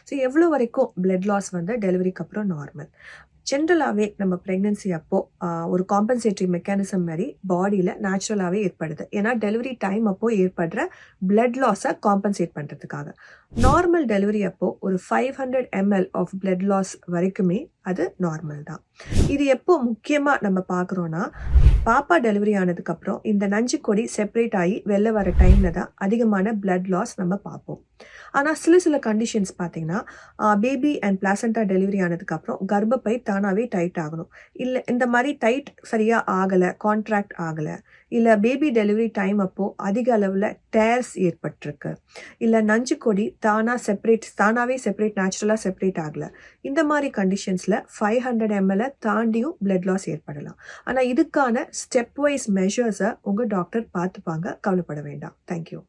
So எவ்வளோ வரைக்கும் blood loss வந்து டெலிவரிக்கு அப்புறம் நார்மல்? ஜென்ரலாகவே நம்ம ப்ரெக்னென்சி அப்போ ஒரு காம்பன்சேட்டரி மெக்கானிசம் மாதிரி பாடியில் நேச்சுரலாகவே ஏற்படுது. ஏன்னா டெலிவரி டைம் அப்போ ஏற்படுற பிளட் லாஸை காம்பன்சேட் பண்ணுறதுக்காக. நார்மல் டெலிவரி அப்போ ஒரு 500 ml ஆஃப் பிளட் லாஸ் வரைக்குமே அது நார்மல் தான். இது எப்போ முக்கியமாக நம்ம பார்க்குறோன்னா, பாப்பா டெலிவரி ஆனதுக்கப்புறம் இந்த நஞ்சு கொடி செப்பரேட் ஆகி வெளில வர டைமில் தான் அதிகமான பிளட் லாஸ் நம்ம பார்ப்போம். ஆனால் சில கண்டிஷன்ஸ் பார்த்தீங்கன்னா, பேபி அண்ட் பிளாசண்டா டெலிவரி ஆனதுக்கப்புறம் கர்ப்பப்பை தானாகவே டைட் ஆகணும். இல்லை இந்த மாதிரி டைட் சரியாக ஆகலை, கான்ட்ராக்ட் ஆகலை, இல்லை பேபி டெலிவரி டைம் அப்போது அதிக அளவில் டேர்ஸ் ஏற்பட்டிருக்கு, இல்லை நஞ்சு கொடி தானாகவே செப்பரேட் நேச்சுரலாக செப்பரேட் ஆகலை. இந்த மாதிரி கண்டிஷன்ஸில் 500 ml தாண்டியும் பிளட் லாஸ் ஏற்படலாம். ஆனால் இதுக்கான ஸ்டெப் வைஸ் மெஷர்ஸை உங்கள் டாக்டர் பார்த்துப்பாங்க. கவலைப்பட வேண்டாம். தேங்க்யூ.